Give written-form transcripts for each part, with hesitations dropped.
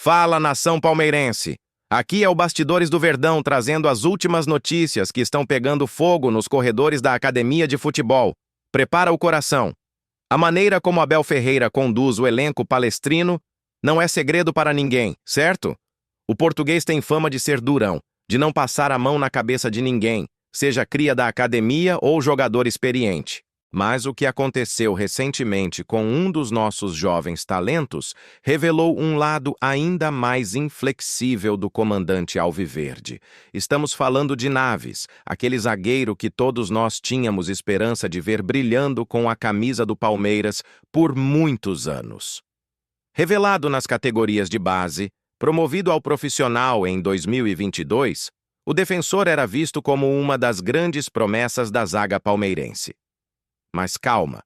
Fala, nação palmeirense! Aqui é o Bastidores do Verdão trazendo as últimas notícias que estão pegando fogo nos corredores da Academia de Futebol. Prepara o coração. A maneira como Abel Ferreira conduz o elenco palestrino não é segredo para ninguém, certo? O português tem fama de ser durão, de não passar a mão na cabeça de ninguém, seja cria da academia ou jogador experiente. Mas o que aconteceu recentemente com um dos nossos jovens talentos revelou um lado ainda mais inflexível do comandante Alviverde. Estamos falando de Naves, aquele zagueiro que todos nós tínhamos esperança de ver brilhando com a camisa do Palmeiras por muitos anos. Revelado nas categorias de base, promovido ao profissional em 2022, o defensor era visto como uma das grandes promessas da zaga palmeirense. Mas calma,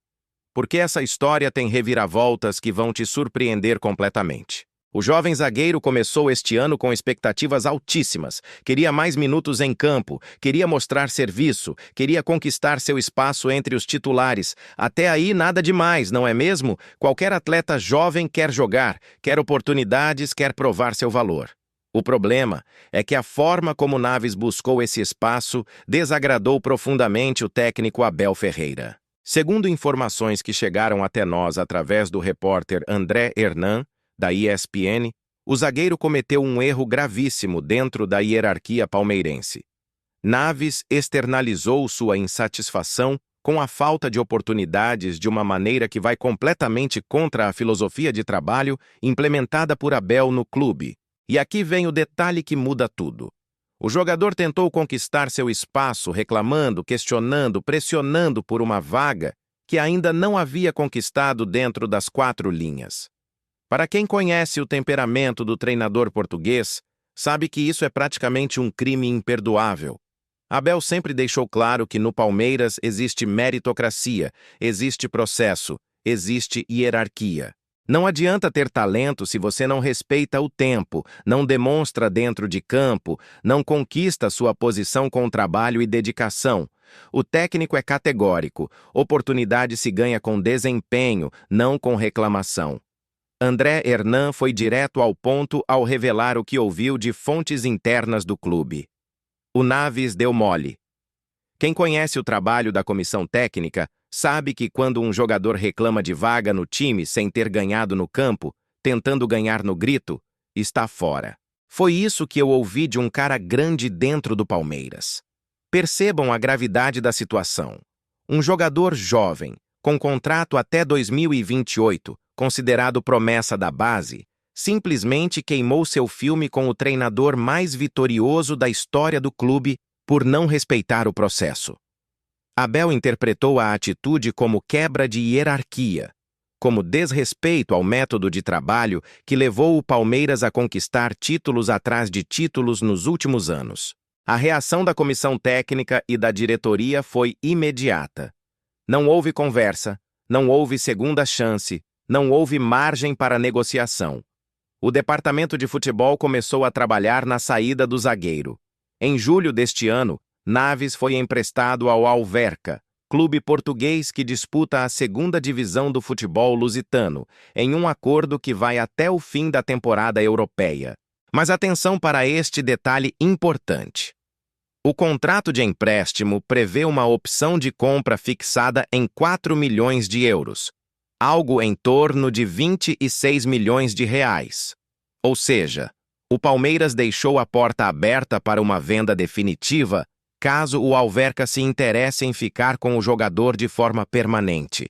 porque essa história tem reviravoltas que vão te surpreender completamente. O jovem zagueiro começou este ano com expectativas altíssimas, queria mais minutos em campo, queria mostrar serviço, queria conquistar seu espaço entre os titulares. Até aí nada demais, não é mesmo? Qualquer atleta jovem quer jogar, quer oportunidades, quer provar seu valor. O problema é que a forma como Naves buscou esse espaço desagradou profundamente o técnico Abel Ferreira. Segundo informações que chegaram até nós através do repórter André Hernan, da ESPN, o zagueiro cometeu um erro gravíssimo dentro da hierarquia palmeirense. Naves externalizou sua insatisfação com a falta de oportunidades de uma maneira que vai completamente contra a filosofia de trabalho implementada por Abel no clube. E aqui vem o detalhe que muda tudo. O jogador tentou conquistar seu espaço reclamando, questionando, pressionando por uma vaga que ainda não havia conquistado dentro das 4 linhas. Para quem conhece o temperamento do treinador português, sabe que isso é praticamente um crime imperdoável. Abel sempre deixou claro que no Palmeiras existe meritocracia, existe processo, existe hierarquia. Não adianta ter talento se você não respeita o tempo, não demonstra dentro de campo, não conquista sua posição com trabalho e dedicação. O técnico é categórico, oportunidade se ganha com desempenho, não com reclamação. André Hernan foi direto ao ponto ao revelar o que ouviu de fontes internas do clube. O Naves deu mole. Quem conhece o trabalho da comissão técnica sabe que quando um jogador reclama de vaga no time sem ter ganhado no campo, tentando ganhar no grito, está fora. Foi isso que eu ouvi de um cara grande dentro do Palmeiras. Percebam a gravidade da situação. Um jogador jovem, com contrato até 2028, considerado promessa da base, simplesmente queimou seu filme com o treinador mais vitorioso da história do clube por não respeitar o processo. Abel interpretou a atitude como quebra de hierarquia, como desrespeito ao método de trabalho que levou o Palmeiras a conquistar títulos atrás de títulos nos últimos anos. A reação da comissão técnica e da diretoria foi imediata. Não houve conversa, não houve segunda chance, não houve margem para negociação. O departamento de futebol começou a trabalhar na saída do zagueiro. Em julho deste ano, Naves foi emprestado ao Alverca, clube português que disputa a 2ª divisão do futebol lusitano, em um acordo que vai até o fim da temporada europeia. Mas atenção para este detalhe importante. O contrato de empréstimo prevê uma opção de compra fixada em 4 milhões de euros, algo em torno de 26 milhões de reais. Ou seja, o Palmeiras deixou a porta aberta para uma venda definitiva caso o Alverca se interesse em ficar com o jogador de forma permanente.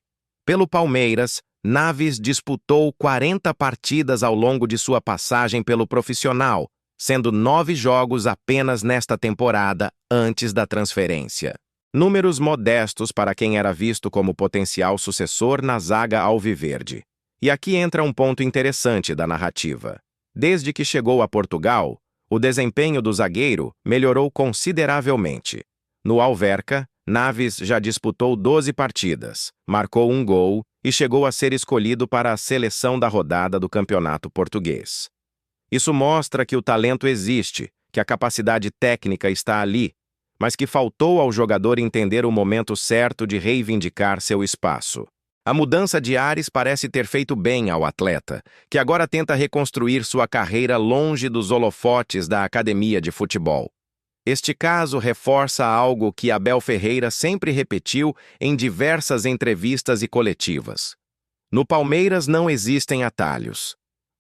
Pelo Palmeiras, Naves disputou 40 partidas ao longo de sua passagem pelo profissional, sendo 9 jogos apenas nesta temporada antes da transferência. Números modestos para quem era visto como potencial sucessor na zaga alviverde. E aqui entra um ponto interessante da narrativa. Desde que chegou a Portugal, o desempenho do zagueiro melhorou consideravelmente. No Alverca, Naves já disputou 12 partidas, marcou 1 gol e chegou a ser escolhido para a seleção da rodada do Campeonato Português. Isso mostra que o talento existe, que a capacidade técnica está ali, mas que faltou ao jogador entender o momento certo de reivindicar seu espaço. A mudança de ares parece ter feito bem ao atleta, que agora tenta reconstruir sua carreira longe dos holofotes da academia de futebol. Este caso reforça algo que Abel Ferreira sempre repetiu em diversas entrevistas e coletivas. No Palmeiras não existem atalhos.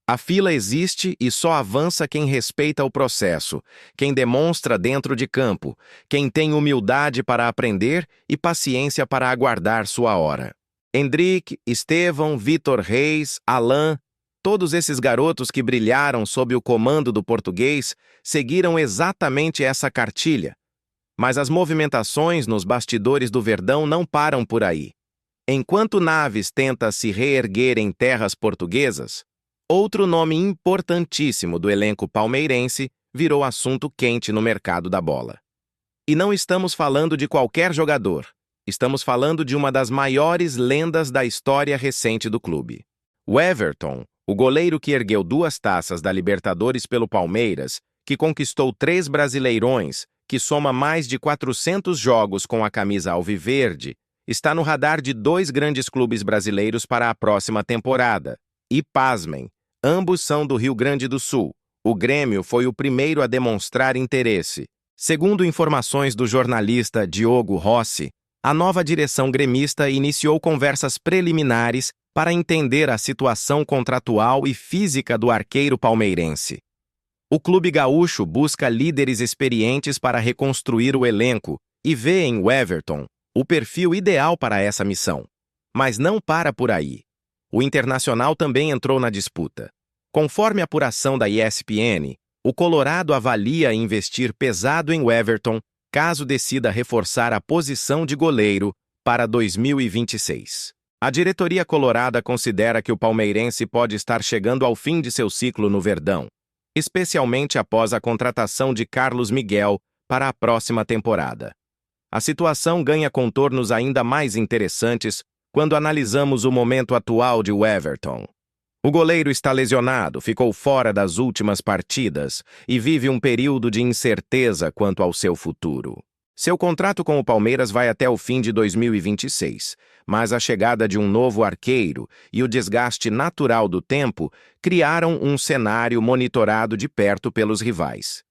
A fila existe e só avança quem respeita o processo, quem demonstra dentro de campo, quem tem humildade para aprender e paciência para aguardar sua hora. Endrick, Estevão, Vitor Reis, Alan, todos esses garotos que brilharam sob o comando do português seguiram exatamente essa cartilha. Mas as movimentações nos bastidores do Verdão não param por aí. Enquanto Naves tenta se reerguer em terras portuguesas, outro nome importantíssimo do elenco palmeirense virou assunto quente no mercado da bola. E não estamos falando de qualquer jogador. Estamos falando de uma das maiores lendas da história recente do clube. O Everton, o goleiro que ergueu 2 taças da Libertadores pelo Palmeiras, que conquistou 3 Brasileirões, que soma mais de 400 jogos com a camisa alviverde, está no radar de 2 grandes clubes brasileiros para a próxima temporada. E pasmem, ambos são do Rio Grande do Sul. O Grêmio foi o primeiro a demonstrar interesse. Segundo informações do jornalista Diogo Rossi, a nova direção gremista iniciou conversas preliminares para entender a situação contratual e física do arqueiro palmeirense. O clube gaúcho busca líderes experientes para reconstruir o elenco e vê em Everton o perfil ideal para essa missão. Mas não para por aí. O Internacional também entrou na disputa. Conforme a apuração da ESPN, o Colorado avalia investir pesado em Everton caso decida reforçar a posição de goleiro para 2026. A diretoria colorada considera que o palmeirense pode estar chegando ao fim de seu ciclo no Verdão, especialmente após a contratação de Carlos Miguel para a próxima temporada. A situação ganha contornos ainda mais interessantes quando analisamos o momento atual de Everton. O goleiro está lesionado, ficou fora das últimas partidas e vive um período de incerteza quanto ao seu futuro. Seu contrato com o Palmeiras vai até o fim de 2026, mas a chegada de um novo arqueiro e o desgaste natural do tempo criaram um cenário monitorado de perto pelos rivais.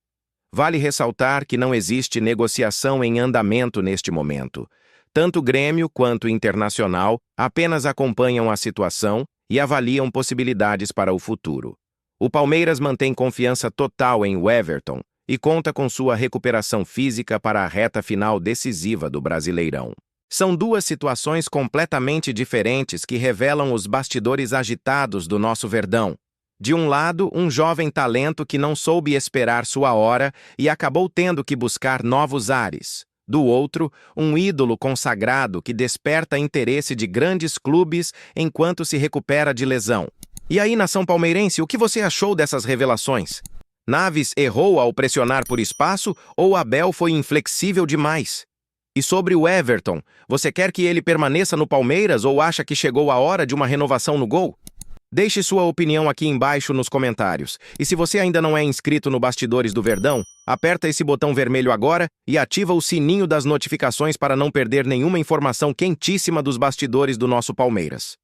Vale ressaltar que não existe negociação em andamento neste momento. Tanto Grêmio quanto Internacional apenas acompanham a situação e avaliam possibilidades para o futuro. O Palmeiras mantém confiança total em Everton e conta com sua recuperação física para a reta final decisiva do Brasileirão. São 2 situações completamente diferentes que revelam os bastidores agitados do nosso Verdão. De um lado, um jovem talento que não soube esperar sua hora e acabou tendo que buscar novos ares. Do outro, um ídolo consagrado que desperta interesse de grandes clubes enquanto se recupera de lesão. E aí, nação palmeirense, o que você achou dessas revelações? Naves errou ao pressionar por espaço ou Abel foi inflexível demais? E sobre o Everton, você quer que ele permaneça no Palmeiras ou acha que chegou a hora de uma renovação no gol? Deixe sua opinião aqui embaixo nos comentários. E se você ainda não é inscrito no Bastidores do Verdão, aperta esse botão vermelho agora e ativa o sininho das notificações para não perder nenhuma informação quentíssima dos bastidores do nosso Palmeiras.